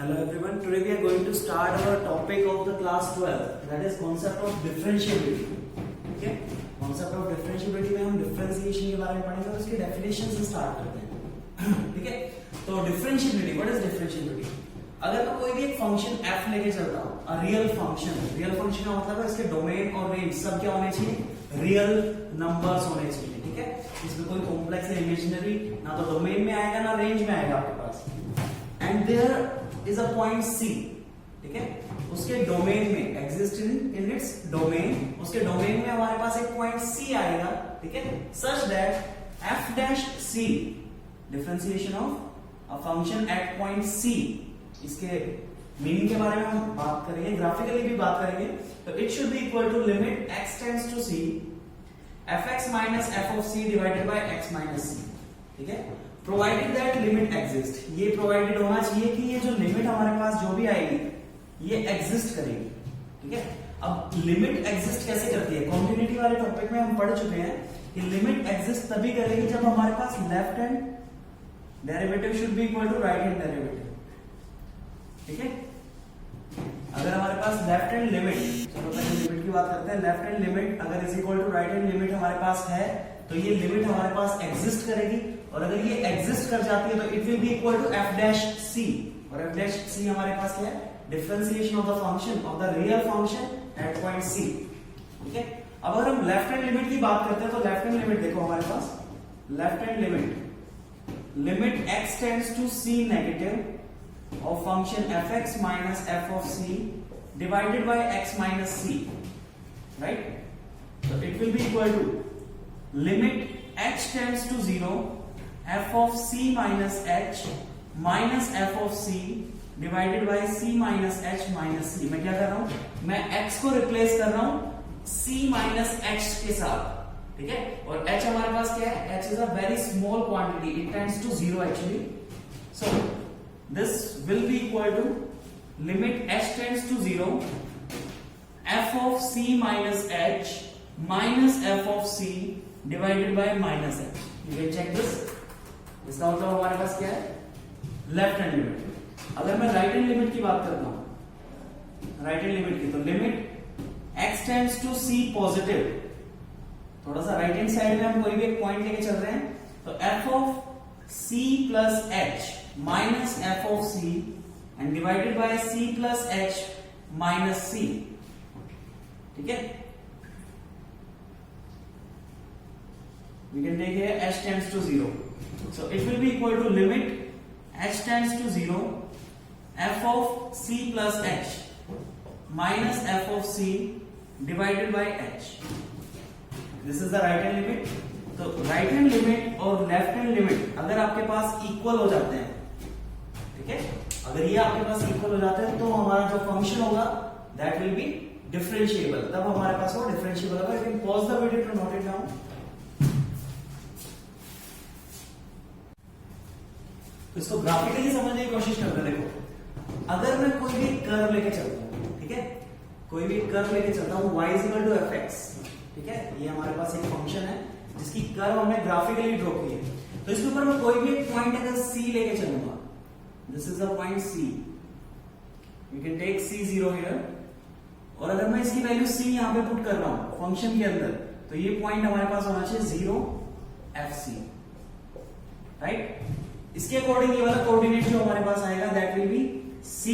Hello everyone, today we are going to start our topic of the class 12, that is concept of differentiability. Okay? Concept of differentiability में हम differentiation के बारे में पढ़ेंगे और उसकी definition से start करते हैं. ठीक है? तो differentiability, what is differentiability? अगर मैं कोई भी एक फंक्शन f लेके चलता हूँ, a real function का मतलब है इसके डोमेन और रेंज सब क्या होने चाहिए? रियल नंबर्स होने चाहिए. ठीक है? इसमें कोई कॉम्प्लेक्स या इमेजिनरी ना तो डोमेन में आएगा ना रेंज में आएगा आपके पास. And there is a point C. ठीक है? उसके डोमेन में एग्जिस्ट इन इट्स डोमेन, उसके डोमेन में हमारे पास एक पॉइंट C आएगा. ठीक है? Such that f dash C, differentiation of a function at point C, इसके मीनिंग के बारे में हम बात करेंगे, ग्राफिकली भी बात करेंगे. तो it should be equal to limit x tends to C fx minus f of C divided by x minus C. ठीक है? प्रोवाइडेड दैट लिमिट एग्जिस्ट, ये प्रोवाइडेड होना चाहिए कि ये जो लिमिट हमारे पास जो भी आएगी ये एग्जिस्ट करेगी. ठीक है? अब लिमिट एग्जिस्ट कैसे करती है? कॉन्टिन्यूटी वाले टॉपिक में हम पढ़ चुके हैं कि लिमिट एग्जिस्ट तभी करेगी जब हमारे पास left hand derivative should be equal to right hand derivative. ठीक है? अगर हमारे पास लेफ्ट हैंड लिमिट, चलो पहले लिमिट की बात करते हैं. लेफ्ट हैंड लिमिट अगर is equal to right hand limit हमारे पास है तो ये लिमिट हमारे पास एग्जिस्ट करेगी, और अगर ये एग्जिस्ट कर जाती है तो it will be equal to f dash c, और f डैश c हमारे पास क्या है? Differentiation of the function of the real function at point c. ठीक है? अब अगर हम लेफ्ट हैंड लिमिट की बात करते हैं तो लेफ्ट हैंड लिमिट देखो हमारे पास, left hand limit x tends to c negative of function fx minus f of c divided by x minus c, right? तो it will be equal to limit h tends to 0 f of c minus h minus f of c divided by c minus h minus c. मैं क्या कर रहा हूं? मैं x को replace कर रहा हूं c minus h के साथ. ठीक है? और h हमारे पास क्या है? h is a very small quantity, it tends to 0 actually. So this will be equal to limit h tends to 0 f of c minus h minus f of c divided by minus h. You can check this. इसका मतलब हमारे पास क्या है? Left hand limit. अगर मैं right hand limit की बात करता हूं, राइट हैंड लिमिट की, तो limit x tends to c positive, थोड़ा सा राइट हैंड साइड में हम कोई भी एक पॉइंट लेके चल रहे हैं, तो f of c plus h minus f of c and divided by c plus h minus c. ठीक है? We can take here h tends to 0. So it will be equal to limit h tends to 0 f of c plus h minus f of c divided by h. This is the right hand limit. तो right hand limit और left hand limit अगर आपके पास equal हो जाते हैं, ठीक है, अगर ये आपके पास इक्वल हो जाते हैं तो हमारा जो फंक्शन होगा that will be differentiable. तब हमारे पास वो differentiable होगा. You can pause the video to note it down. तो इसको ग्राफिकली समझने की कोशिश करते हैं. देखो, अगर मैं कोई भी कर्व लेके चलता हूं, ठीक है, कोई भी कर्व लेके चलता हूं y is equal to fx. ठीक है? ये हमारे पास एक फंक्शन है जिसकी कर्व हमने ग्राफिकली ड्रॉ की है. तो इसके ऊपर मैं कोई भी एक पॉइंट अगर c लेके चलूंगा, this is a point c, you can take c0 here, और अगर मैं इसकी वैल्यू c यहां पे पुट कर रहा हूं फंक्शन के अंदर, तो ये पॉइंट हमारे पास होना चाहिए 0 fc, राइट? इसके अकॉर्डिंग ये वाला कोऑर्डिनेट जो हमारे पास आएगा that will be c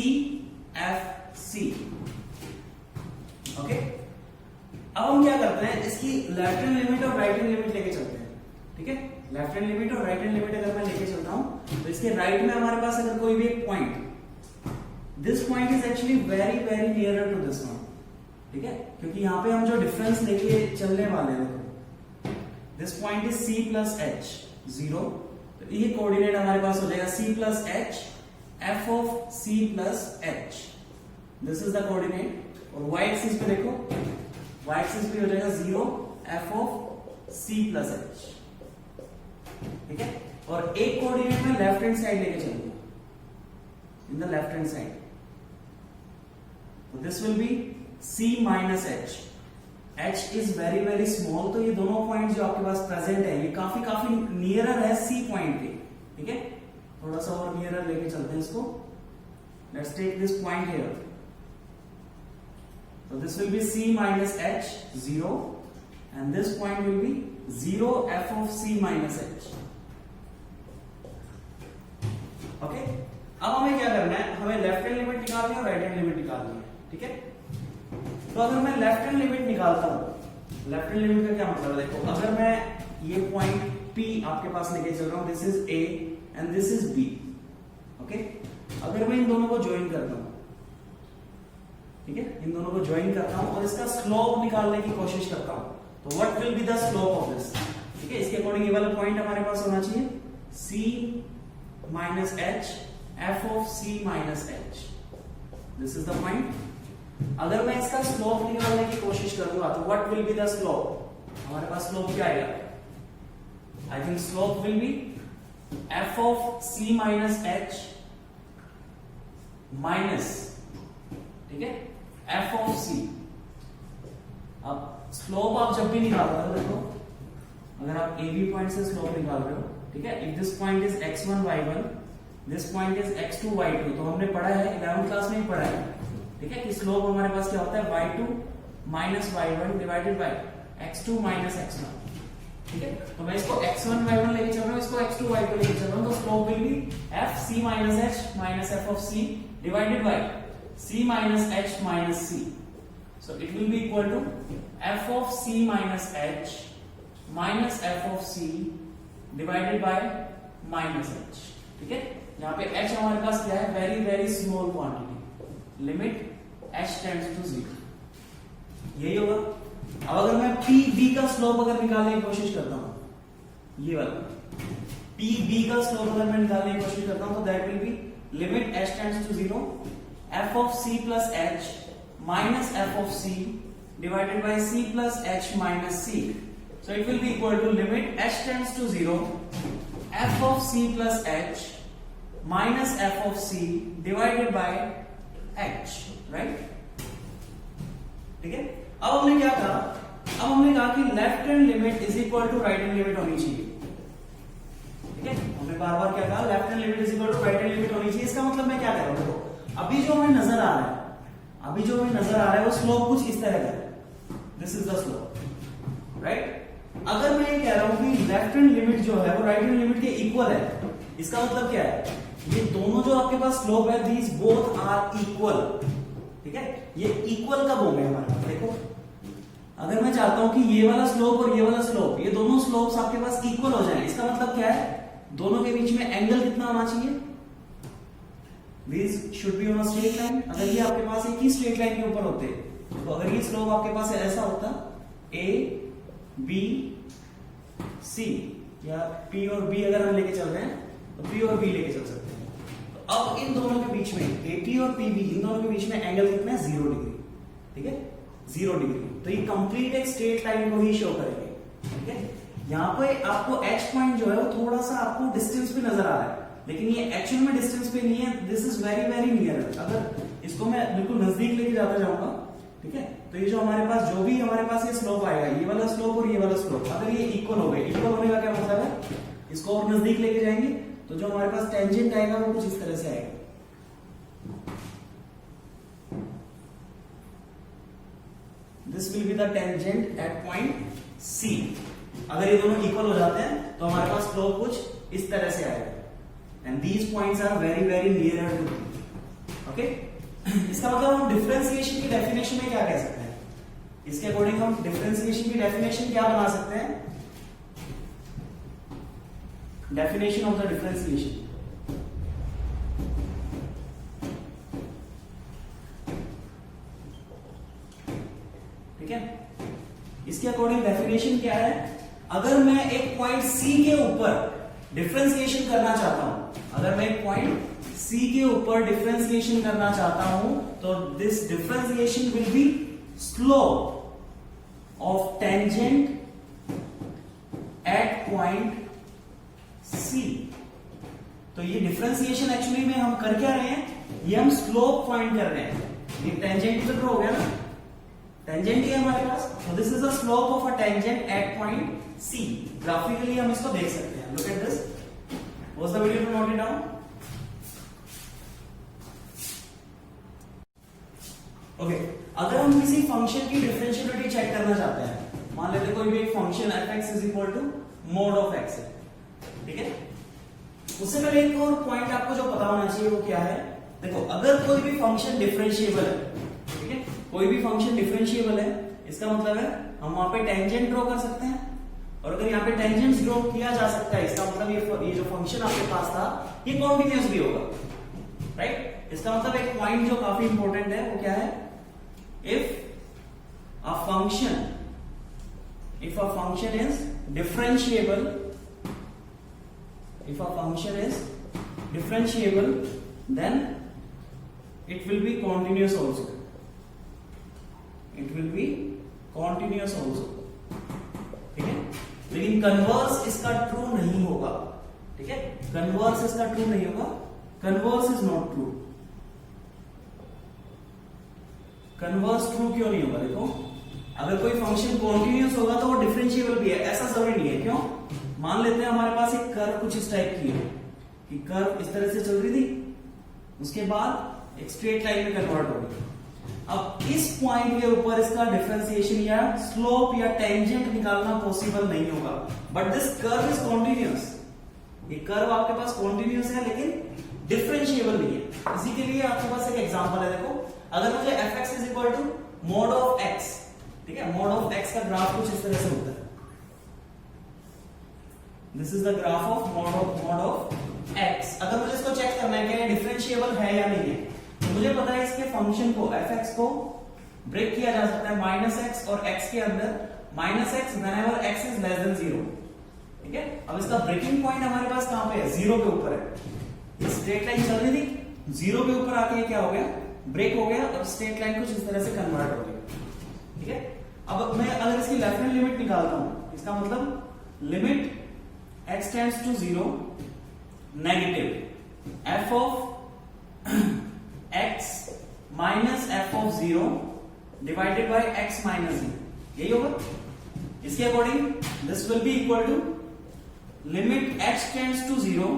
f c. Okay? अब हम क्या करते हैं, इसकी लेफ्ट हैंड लिमिट और राइट हैंड लिमिट लेके चलते हैं. ठीक है? लेफ्ट हैंड लिमिट और राइट हैंड लिमिट अगर मैं लेके चलता हूं तो इसके राइट में हमारे पास अगर कोई भी एक point, this point is actually very very nearer to this one. ठीक है? क्योंकि यहां पे हम जो डिफरेंस लेके चलने वाले हैं, देखो, this point is c plus h 0. ये कोऑर्डिनेट हमारे पास हो जाएगा c plus h f of c plus h. This is the coordinate. और y एक्सिस पे देखो, y एक्सिस पे हो जाएगा 0 f of c plus h. ठीक है? और एक कोऑर्डिनेट में लेफ्ट हैंड साइड लेके चलूंगा, in the left hand side, तो this will be c minus h. h is very very small, तो ये दोनों पॉइंट जो आपके पास प्रेजेंट है ये काफी नियरर है c पॉइंट के. ठीक है? थोड़ा सा और नियरर लेके चलते हैं इसको. let's take this point here. So this will be c minus h 0 and this point will be 0 f of c minus h. Okay, अब हमें क्या करना है, हमें लेफ्ट हैंड लिमिट निकालनी है और राइट हैंड लिमिट निकालनी है, ठीक है। तो अगर मैं लेफ्ट हैंड लिमिट निकालता हूं, लेफ्ट हैंड लिमिट का क्या मतलब है, देखो अगर मैं ये पॉइंट P आपके पास लेके चल रहा हूं, this is A and this is B, okay. अगर मैं इन दोनों को ज्वाइन करता हूं, ठीक है, इन दोनों को ज्वाइन करता हूं और इसका स्लोप निकालने की कोशिश करता हूं, तो what will be the slope of this, ठीक है। इसके अकॉर्डिंग ये वाला पॉइंट हमारे पास होना चाहिए C minus h f of c minus h, this is the point। अगर मैं इसका स्लोप निकालने की कोशिश करूंगा तो what will be the slope, हमारे पास स्लोप क्या आएगा, I think slope will be f of c minus h minus, ठीक है, f of c। अब स्लोप आप जब भी निकाल रहे हो, देखो अगर आप a b पॉइंट से स्लोप निकाल रहे हो, ठीक है, if this point is x1 y1, this point is x2 y2, तो हमने पढ़ा है 11th क्लास में ही पढ़ा है, ठीक है, कि स्लोप हमारे पास क्या होता है y2 minus y1 divided by x2 minus x1, ठीक है। तो मैं इसको x1 y1 लेके चल रहा हूं, इसको x2 y2 लेके चल रहा हूं, तो slope will be f c minus h minus f of c divided bye c minus h minus c, so it will be equal to f of c minus h minus f of c divided by minus h, ठीक है। यहाँ पे h हमारे पास क्या है, very very small quantity, limit h tends to 0, यही होगा। अब अगर मैं PB का स्लोप अगर निकालने की कोशिश करता हूं, ये वाला PB का स्लोप अगर मैं निकालने की कोशिश करता हूं, तो that will be limit h tends to 0 f of c plus h minus f of c divided by c plus h minus c, so it will be equal to limit h tends to 0 f of c plus h minus f of c divided by h, right, ठीक है। अब हमने क्या कहा, अब हमने कहा कि left hand limit is equal to right hand limit होनी चाहिए, ठीक है। हमने बार बार क्या कहा, left hand limit is equal to right hand limit होनी चाहिए। इसका मतलब मैं क्या कह रहा हूं, देखो अभी जो हमें नजर आ रहा है, अभी जो हमें नजर आ रहा है वो स्लोप कुछ इस तरह का है, this is the slope, right. अगर मैं ये कह रहा हूं कि लेफ्ट हैंड लिमिट जो है वो राइट हैंड लिमिट के इक्वल है, इसका मतलब क्या है, ये दोनों जो आपके पास स्लोप है, दीज बोथ आर इक्वल, ठीक है। ये इक्वल कब होंगे हमारे पास, देखो अगर मैं चाहता हूं कि ये वाला स्लोप और ये वाला स्लोप, ये दोनों स्लोप्स आपके पास इक्वल हो जाएं, इसका मतलब क्या है, दोनों के बीच में एंगल कितना होना चाहिए, these should be on a straight line। अगर ये आपके पास एक ही स्ट्रेट लाइन के ऊपर होते, तो अगर ये स्लोप आपके पास ऐसा होता A B C, या P और B अगर हम लेके चल रहे हैं तो P और B लेके चल सकते हैं। तो अब इन दोनों के बीच में AP और PB, इन दोनों के बीच में एंगल कितना है, 0 डिग्री, ठीक है, 0 डिग्री। तो ये कंप्लीट एक स्ट्रेट लाइन को ही शो करेंगे, ठीक है। यहाँ पे आपको H पॉइंट जो है वो थोड़ा सा आपको डिस्टेंस पे नजर आ रहा है, लेकिन ये एक्चुअल में डिस्टेंस पे नहीं है, this is very very near. अगर इसको मैं बिल्कुल नजदीक लेके जाता जाऊंगा, ठीक है, तो ये जो हमारे पास जो भी हमारे पास ये स्लोप आएगा, ये वाला स्लोप और ये वाला स्लोप, अगर ये इक्वल हो गए, इक्वल होने का क्या मतलब है, इसको और नजदीक लेके जाएंगे तो जो हमारे पास टेंजेंट आएगा वो कुछ इस तरह से आएगा, this will be the tangent at point C। अगर ये दोनों इक्वल हो जाते हैं तो हमारे पास स्लोप कुछ इस तरह से आएगा, and these points are very very nearer to me, okay। इसका मतलब हम डिफरेंशिएशन की डेफिनेशन में क्या कह सकते हैं, इसके अकॉर्डिंग हम डिफरेंशिएशन की डेफिनेशन क्या बना सकते हैं, डेफिनेशन ऑफ द डिफरेंशिएशन, ठीक है। इसके अकॉर्डिंग डेफिनेशन क्या है, अगर मैं एक पॉइंट C के ऊपर डिफरेंशिएशन करना चाहता हूं, अगर मैं एक पॉइंट C के ऊपर डिफरेंशिएशन करना चाहता हूं, तो this differentiation will be slope of tangent at point C। तो ये डिफरेंशिएशन एक्चुअली में हम कर क्या रहे हैं, ये हम स्लोप फाइंड कर रहे हैं। ये टेंजेंट इधर हो गया ना, टेंजेंट ही है हमारे पास, तो this is the slope of a tangent at point C। Graphically हम इसको देख सकते हैं, look at this, was the video to note it down. Okay, अगर हम किसी फंक्शन की डिफरेंशियबिलिटी चेक करना चाहते हैं, मान लेते कोई भी एक function f(x) is equal to mod of x है, ठीक है। उससे पहले एक और पॉइंट आपको जो पता होना चाहिए वो क्या है, देखो अगर कोई भी फंक्शन डिफरेंशिएबल है, ठीक है, कोई भी फंक्शन डिफरेंशिएबल है, इसका मतलब है हम वहां पे टेंजेंट ड्रॉ कर सकते हैं, और अगर यहाँ पे टेंजेंट ड्रॉ किया जा सकता है, इसका मतलब ये जो फंक्शन आपके पास था ये कॉन्टिन्यूअस भी होगा, राइट। इसका मतलब एक पॉइंट जो काफी इंपॉर्टेंट है वो क्या है, if a function is differentiable, then it will be continuous also, ठीक है। लेकिन कन्वर्स इसका ट्रू नहीं होगा, ठीक है, कन्वर्स इसका ट्रू नहीं होगा, converse is not true. Converse true क्यों नहीं होगा, देखो अगर कोई फंक्शन कॉन्टिन्यूअस होगा तो वो डिफरेंशिएबल भी है, ऐसा जरूरी नहीं है। क्यों, मान लेते हैं हमारे पास एक कर्व कुछ इस टाइप की है कि कर्व इस तरह से चल रही थी, उसके बाद एक स्ट्रेट लाइन में कन्वर्ट हो गई। अब इस पॉइंट के ऊपर इसका डिफरेंशिएशन या स्लोप या टेंजेंट निकालना पॉसिबल नहीं होगा, but this curve is continuous. ये कर्व आपके पास कॉन्टिन्यूअस है लेकिन डिफरेंशिएबल नहीं है। इसी के लिए आपके पास एक एग्जांपल है, देखो अगर मुझे f(x) is equal to mod of x, ठीक है, मोड ऑफ x का ग्राफ कुछ इस तरह से होता है, this is the graph of mod of x। अगर मुझे इसको चेक करना है कि ये डिफरेंशिएबल है या नहीं है, तो मुझे पता है इसके फंक्शन को f(x) को ब्रेक किया जा सकता है -x और x के अंदर -x whenever x is less than 0, ठीक है। अब इसका ब्रेकिंग पॉइंट हमारे पास कहां पे है, 0 के ऊपर है। स्ट्रेट लाइन चल रही थी, 0 के ऊपर आके क्या हो गया, ब्रेक हो गया और स्ट्रेट लाइन कुछ इस तरह से कन्वर्ट हो गया, ठीक है। अब मैं अगर इसकी लेफ्ट हैंड लिमिट निकालता हूं, इसका मतलब limit x tends to 0 negative f of x minus f of 0 divided by x minus 0, यही होगा। इसके according this will be equal to limit x tends to 0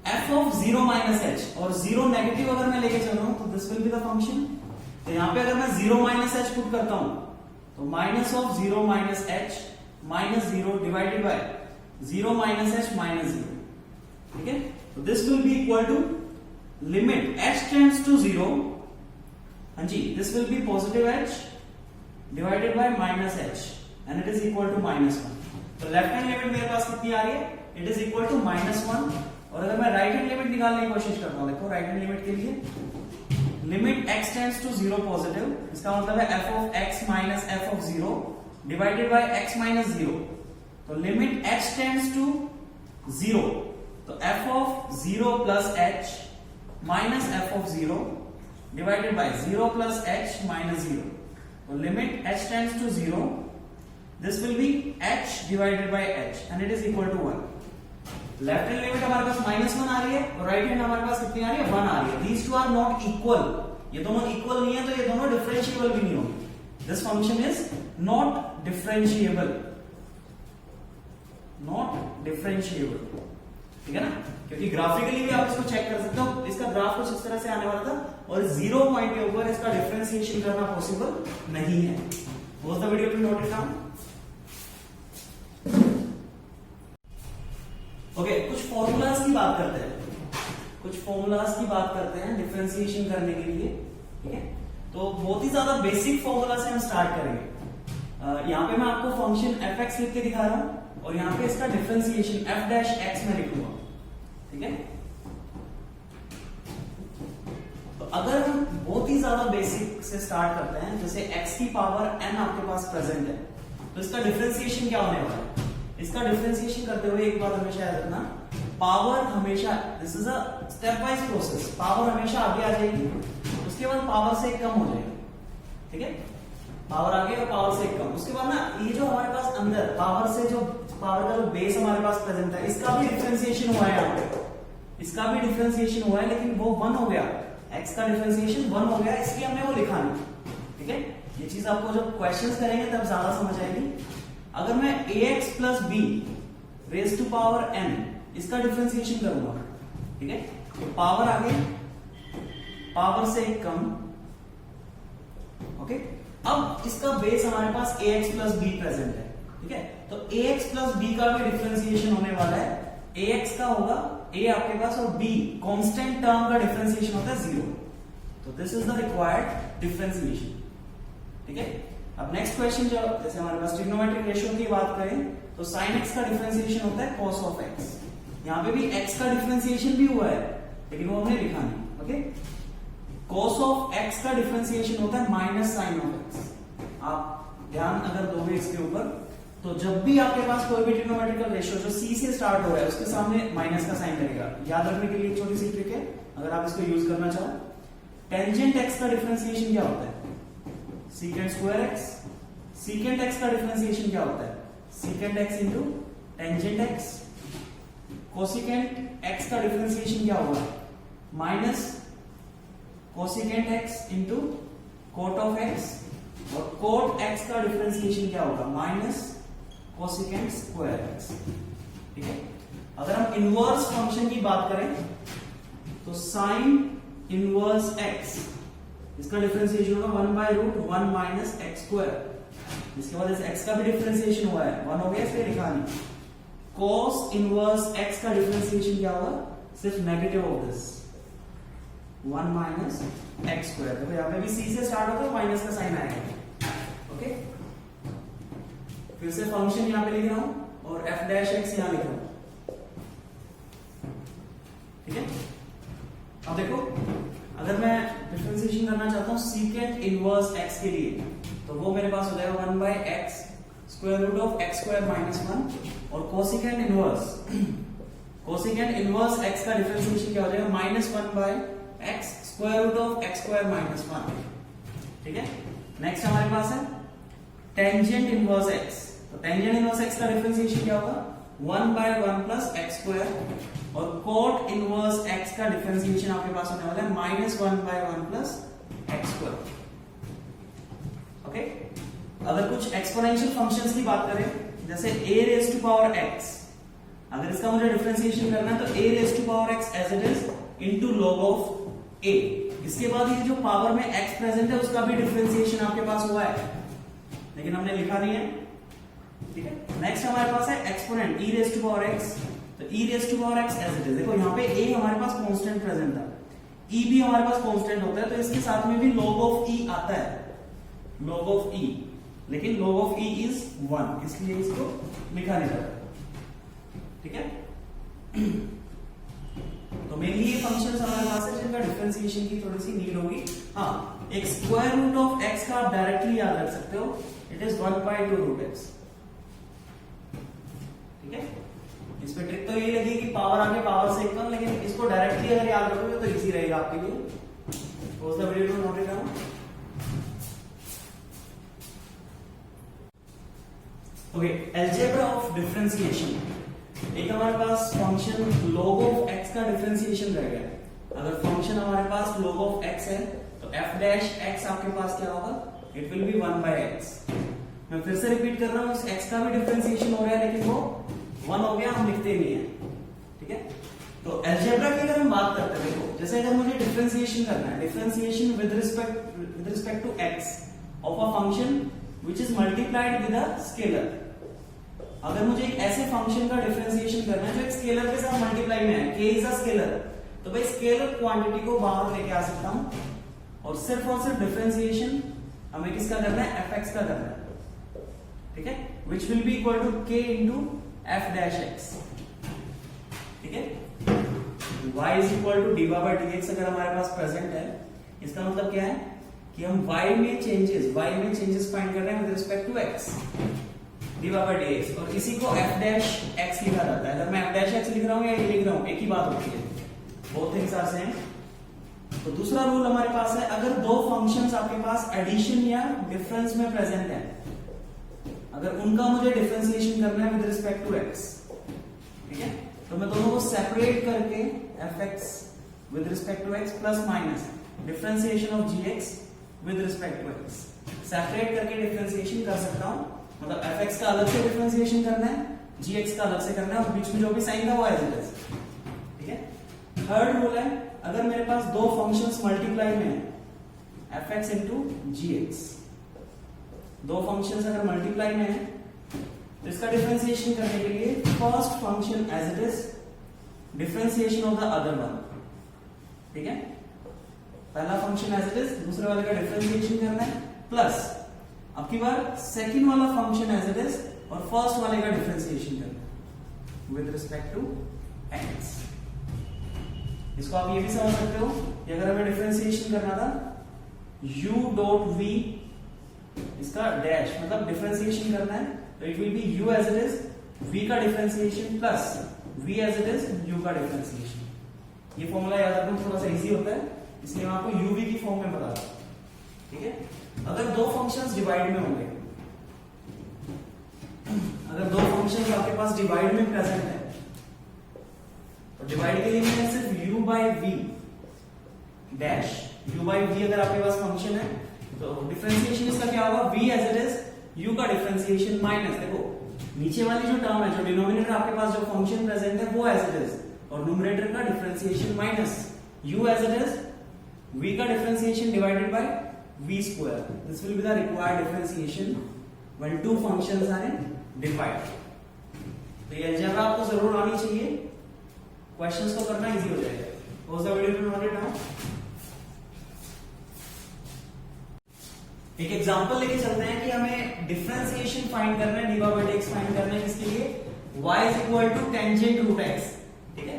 f of 0 minus h, और 0 negative अगर मैं लेके चल रहा हूं तो this will be the function. तो यहां पे अगर मैं 0 माइनस h पुट करता हूं तो minus of 0 minus h minus 0 divided by 0 minus h minus 0, ठीक है। तो this will be equal to limit h tends to 0, हाँ जी, this will be positive h divided by minus h and it is equal to -1। तो left hand limit मेरे पास कितनी आ रही है, इट इज इक्वल टू -1। और अगर मैं राइट हैंड लिमिट निकालने की कोशिश करता हूं, देखो राइट हैंड लिमिट के लिए limit x tends to 0 positive, इसका मतलब है f of x minus f of 0 divided by x minus 0। तो लिमिट h टेंड्स टू 0, तो f of 0 plus h minus f of 0 divided by 0 plus h minus 0। तो limit h tends to 0, this will be h divided by h and it is equal to 1। Left hand limit हमारे पास -1 आ रही है और right hand हमारे पास कितनी आ रही है, 1 आ रही है। These two are not equal, ये दोनों इक्वल नहीं है तो ये दोनों डिफरेंशिएबल भी नहीं होंगे। This function is not differentiable, ठीक है ना, क्योंकि ग्राफिकली भी आप इसको चेक कर सकते हो। इसका ग्राफ कुछ इस तरह से आने वाला था और 0 पॉइंट के ऊपर इसका डिफरेंशिएशन करना पॉसिबल नहीं है। Was the video to note it down. Okay, कुछ फॉर्मूलाज की बात करते हैं, डिफरेंशिएशन करने के लिए, ठीक है। तो बहुत ही ज्यादा बेसिक फॉर्मूला से हम स्टार्ट करेंगे। यहाँ पे मैं आपको फंक्शन f(x) लिख के दिखा रहा हूं और यहाँ पे इसका डिफरेंशिएशन f'(x) में लिखूंगा, ठीक है। तो अगर हम बहुत ही ज्यादा बेसिक से स्टार्ट करते हैं, जैसे x की पावर n आपके पास प्रेजेंट है, तो इसका डिफरेंशिएशन क्या होने वाला है। इसका डिफरेंशिएशन करते हुए एक बात हमेशा याद रखना, पावर हमेशा, this is a step wise process, power हमेशा आगे आ जाएगी, उसके बाद पावर से एक कम हो जाएगी, ठीक है। पावर आगे और पावर से एक कम, उसके बाद ना ये जो हमारे पास अंदर पावर से जो पावर का जो बेस हमारे पास प्रेजेंट है, इसका भी डिफरेंशिएशन हुआ है, यहाँ पे इसका भी डिफरेंशिएशन हुआ है, लेकिन वो 1 हो गया, x का डिफरेंशिएशन 1 हो गया, इसलिए हमने वो लिखा नहीं, ठीक है। ये चीज आपको जब क्वेश्चंस करेंगे तब ज्यादा समझ आएगी। अगर मैं ax plus b raise to power n इसका डिफरेंशिएशन करूंगा, ठीक है, तो पावर आगे, पावर से एक कम, ओके, अब इसका बेस हमारे पास ax प्लस बी प्रेजेंट है, ठीक है। तो ax प्लस बी का भी डिफरेंशिएशन होने वाला है। ax का होगा a आपके पास और b कांस्टेंट टर्म का डिफरेंशिएशन होता है 0। तो this is the required differentiation, ठीक है। अब नेक्स्ट क्वेश्चन, जो जैसे हमारे पास ट्रिग्नोमेट्रिक रेशियो की बात करें तो sin x का डिफरेंशिएशन होता है cos ऑफ x। यहाँ पे भी x का डिफरेंशिएशन भी हुआ है लेकिन वो हमने लिखा नहीं, ओके। cos ऑफ x का डिफरेंशिएशन होता है माइनस sin ऑफ x। आप ध्यान अगर दोगे इसके ऊपर, तो जब भी आपके पास कोई भी ट्रिग्नोमेट्रिकल रेशियो जो c से स्टार्ट हो रहा है उसके सामने माइनस का साइन लगेगा। याद रखने के लिए एक छोटी सी ट्रिक है, अगर आप इसको यूज करना चाहो। टेंजेंट x का डिफरेंशिएशन क्या होता है? secant square x। secant x का डिफरेंशिएशन क्या होता है? secant x into tangent x। Cosecant x का डिफरेंशिएशन क्या होगा? Minus cosecant x into coat of x। और कोट x का डिफरेंशिएशन क्या होगा? माइनस कोसिकेंट स्क्वायर x, ठीक है। अगर हम इनवर्स फंक्शन की बात करें तो साइन इनवर्स x, इसका डिफरेंशिएशन होगा 1/√1 माइनस x स्क्वायर। इसके बाद इस x का भी डिफरेंशिएशन हुआ है, 1 हो गया, इसलिए लिखा नहीं। cos इनवर्स x का डिफरेंशिएशन क्या होगा? सिर्फ negative of this 1 minus x square. देखो यहाँ पे भी c से स्टार्ट होता है, माइनस का साइन आएगा, ओके। फिर से फंक्शन यहाँ पे लिख रहा हूं और f डैश x यहाँ लिख रहा हूं, ठीक है। अब देखो, अगर मैं डिफरेंशिएशन करना चाहता हूं सीकेंट इनवर्स x के लिए, तो वो मेरे पास हो जाएगा 1/x square root of x square minus 1। और कोसिकेंट इनवर्स x का डिफरेंशिएशन क्या हो जाएगा? Minus 1/x square root of x square minus 1, ठीक है। नेक्स्ट हमारे पास है टेंजेंट इनवर्स x। तो टेंजेंट इनवर्स x का डिफरेंशिएशन क्या होगा? 1/1 प्लस x स्क्वायर। और कोट इनवर्स x का डिफरेंशिएशन आपके पास होने वाला है minus 1/1 plus x square, okay. अगर कुछ एक्सपोनेंशियल फंक्शंस की बात करें, जैसे a raise to power x, अगर इसका मुझे डिफरेंशिएशन करना है तो a raise to power x as it is into log of a। इसके बाद ये जो पावर में x प्रेजेंट है उसका भी डिफरेंशिएशन आपके पास हुआ है लेकिन हमने लिखा नहीं है, ठीक है। नेक्स्ट हमारे पास है exponent e raise to power x। तो e raise to power x as it is, देखो यहाँ पे a हमारे पास कांस्टेंट प्रेजेंट था, e भी हमारे पास कांस्टेंट होता है, तो इसके साथ में भी log ऑफ e आता है, log ऑफ e। लेकिन log ऑफ e इज 1, इसलिए इसको लिखा नहीं जाता, ठीक है। तो मेनली ये फंक्शंस हमारे पास है जिनका डिफरेंशिएशन की थोड़ी सी नीड होगी। हाँ, एक स्क्वायर रूट ऑफ x का आप डायरेक्टली याद रख सकते हो, इट इज 1/2√x, ठीक है। इस पे ट्रिक तो यही लगी कि पावर आगे पावर से कम, लेकिन इसको डायरेक्टली अगर याद रखोगे तो इजी रहेगा आपके लिए। Pause the video to note it down. Okay, algebra of differentiation. एक हमारे पास फंक्शन log ऑफ x का डिफरेंशिएशन रह गया। अगर फंक्शन हमारे पास log ऑफ x है तो f डैश x आपके पास क्या होगा? It will B 1/x। मैं फिर से रिपीट कर रहा हूं, इस x का भी डिफरेंशिएशन हो रहा है लेकिन वो 1 हो गया, हम लिखते नहीं है, ठीक है। तो अलजेब्रा की अगर हम बात करते हैं, देखो जैसे अगर मुझे डिफरेंशिएशन करना है, differentiation with respect to x of a function which is multiplied with a scalar. अगर मुझे एक ऐसे फंक्शन का डिफरेंशिएशन करना है जो एक स्केलर के साथ मल्टीप्लाई में है, k इज अ स्केलर, तो भाई स्केलर क्वांटिटी को बाहर लेके आ सकता हूं और सिर्फ डिफरेंशिएशन हमें किसका करना है? fx का करना है, ठीक है, which will be equal to k into f dash x, ठीक है। y is equal to dy by dx अगर हमारे पास प्रेजेंट है, इसका मतलब क्या है कि हम y में चेंजेस फाइंड कर रहे हैं with respect to x, dy by dx, और इसी को f dash x लिखा जाता है। अगर मैं f dash x लिख रहा हूं या ये लिख रहा हूं, एक ही बात होती है, बहुत थिंग्स आर सेम। तो दूसरा रूल हमारे पास है, अगर दो फंक्शंस आपके पास एडिशन या डिफरेंस में प्रेजेंट है, अगर उनका मुझे डिफरेंशिएशन करना है विद रिस्पेक्ट टू x, ठीक है, तो मैं दोनों को सेपरेट करके fx with respect to x plus minus differentiation of gx with respect to x separate करके डिफरेंशिएशन कर सकता हूं। मतलब fx का अलग से डिफरेंशिएशन करना है, gx का अलग से करना है, और बीच में जो भी साइन था वो एज इट इज, ठीक है। थर्ड रूल है, अगर मेरे पास दो फंक्शंस मल्टीप्लाई में है, F X into G X. दो फंक्शन अगर मल्टीप्लाई में है तो इसका डिफरेंशिएशन करने के लिए first function as it is, differentiation of the other one. ठीक है, पहला फंक्शन एज इट इज, दूसरे वाले का डिफरेंशिएशन करना है, प्लस अब की बार सेकंड वाला फंक्शन एज इट इज और फर्स्ट वाले का डिफरेंशिएशन करना है विद रिस्पेक्ट टू एक्स। इसको आप ये भी समझ सकते हो कि अगर हमें डिफरेंशिएशन करना था u डॉट v, इसका डैश मतलब डिफरेंशिएशन करना है, तो it will be u as it is, v का differentiation plus v as it is, u का डिफरेंशिएशन। ये फॉर्मूला याद रखना थोड़ा सा इजी होता है, इसलिए मैं आपको uv की फॉर्म में बता रहा हूं। ठीक है, अगर दो फंक्शंस डिवाइड में होंगे, अगर दो फंक्शंस आपके पास डिवाइड में प्रेजेंट है, तो डिवाइड के लिए मैं सिर्फ u by v dash, u by v अगर आपके पास फंक्शन है तो डिफरेंशिएशन इसका क्या होगा, v as it is, u का डिफरेंशिएशन माइनस, देखो नीचे वाली जो टर्म है, जो डिनोमिनेटर आपके पास जो फंक्शन प्रेजेंट है वो एज इट इज, और न्यूमरेटर का differentiation minus u as it is, v का differentiation divided by v square. This will be the required differentiation when two functions are in divide. तो ये algebra आपको जरूर आनी चाहिए, क्वेश्चंस को करना इजी हो जाएगा। Pause the video to note it down. एक एग्जांपल लेके चलते हैं कि हमें डिफरेंशिएशन फाइंड करना है, dy by dx फाइंड करना है, किसके लिए, y is equal to tangent root x। ठीक है,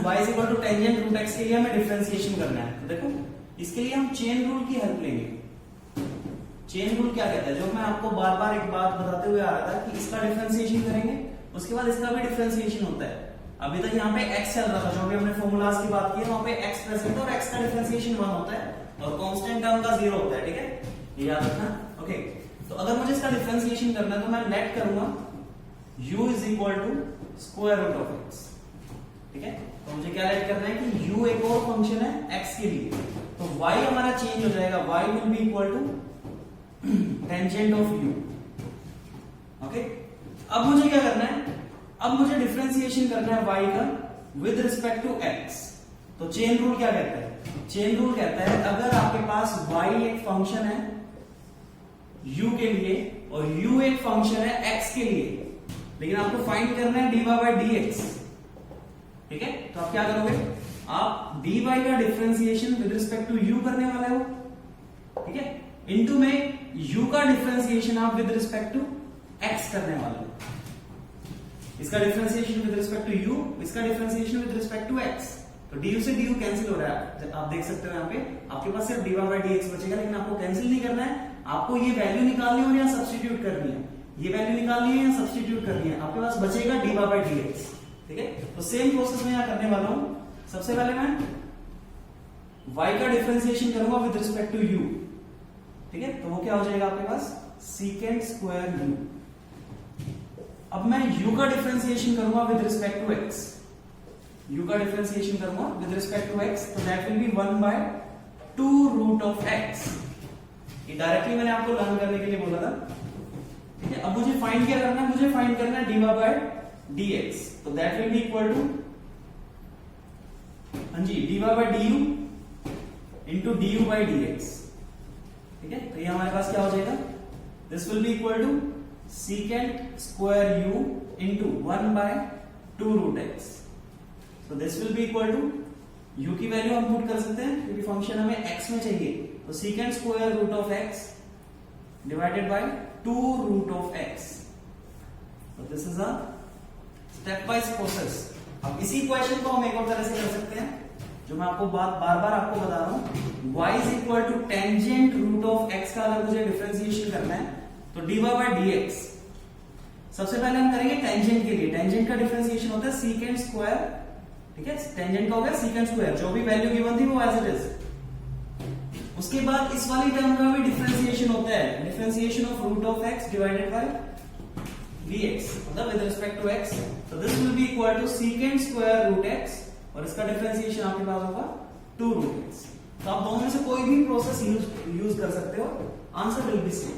y is equal to tangent root x के लिए हमें डिफरेंशिएशन करना है। तो देखो इसके लिए हम चेन रूल की हेल्प लेंगे। चेन रूल क्या कहता है, जो मैं आपको बार बार एक बात बताते हुए आ रहा था कि इसका डिफरेंशिएशन करेंगे, उसके बाद इसका भी डिफरेंशिएशन होता है। अभी तक यहाँ पे x चल रहा था, जो भी हमने फॉर्मूलाज की बात की है वहां पे x प्रेजेंट है और x का डिफरेंशिएशन 1 होता है और कांस्टेंट टर्म का 0 होता है। ठीक है, ये याद रखना। ओके, तो अगर मुझे इसका डिफरेंशिएशन करना है तो मैं लेट करूंगा u is equal to square root of x। ठीक है, तो मुझे क्या लेट करना है कि u एक और फंक्शन है x के लिए, तो y हमारा चेंज हो जाएगा, y will be equal to tangent of u। Okay, अब मुझे क्या करना है, अब मुझे डिफरेंशिएशन करना है y का विद रिस्पेक्ट टू x। तो चेन रूल क्या कहता है, चेन रूल कहता है अगर आपके पास y एक फंक्शन है u के लिए और u एक फंक्शन है x के लिए, लेकिन आपको फाइंड करना है dy by dx। ठीक है, तो आप क्या करोगे, आप dy का differentiation with respect to u करने वाले हो। ठीक है, इनटू में u का डिफरेंशिएशन आप विद रिस्पेक्ट टू x करने वाले हो। इसका differentiation with respect to u, इसका differentiation with respect to x, तो du से du कैंसिल हो रहा है। आप देख सकते हो यहाँ पे आपके पास सिर्फ dy by dx बचेगा, लेकिन आपको कैंसिल नहीं करना है, आपको ये वैल्यू निकालनी है और यहाँ सब्स्टिट्यूट करनी है, ये वैल्यू निकालनी है या सब्स्टिट्यूट करनी है, आपके पास बचेगा dy by dx। ठीक है, तो सेम प्रोसेस में यहाँ करने वाला हूं। सबसे पहले मैं y का डिफरेंशिएशन करूंगा विद रिस्पेक्ट टू u। ठीक है, तो वो क्या हो जाएगा आपके पास, सीकेंड स्क्वायर u। अब मैं u का डिफरेंशिएशन करूंगा with respect to x, u का डिफरेंशिएशन करूंगा विद रिस्पेक्ट टू x, तो that will be 1 by 2 root of x। ये डायरेक्टली मैंने आपको लर्न करने के लिए बोला था। ठीक है, अब मुझे फाइंड क्या करना है, मुझे फाइंड करना है dy by dx, तो that will be equal to, हाँ जी, dy by du into du by dx। ठीक है, तो ये हमारे पास क्या हो जाएगा, this will be equal to secant square u into 1 by 2 root x। तो this will be equal to, u की वैल्यू हम पुट कर सकते हैं क्योंकि फंक्शन हमें x में चाहिए, तो secant square root of x divided by 2 root of x। तो this is a step wise process. अब इसी क्वेश्चन को हम एक और तरह से कर सकते हैं, जो मैं आपको बार बार आपको बता रहा हूं, y is equal to tangent root of x का अगर मुझे डिफरेंशिएशन करना है तो dy by dx। सबसे पहले हम करेंगे टेंजेंट के लिए, टेंजेंट का डिफरेंशिएशन होता है सीकेंट स्क्वायर। ठीक है, टेंजेंट का हो गया सीकेंट स्क्वायर, जो भी वैल्यू गिवन थी वो एज इट इज। उसके बाद इस वाली टर्म का भी डिफरेंशिएशन होता है, differentiation of root of x divided by dx, मतलब विद रिस्पेक्ट टू x। तो this will be equal to secant square root x और इसका डिफरेंशिएशन आपके पास होगा 2 रूट x। तो आप दोनों में से कोई भी प्रोसेस यूज कर सकते हो, आंसर विल बी सेम।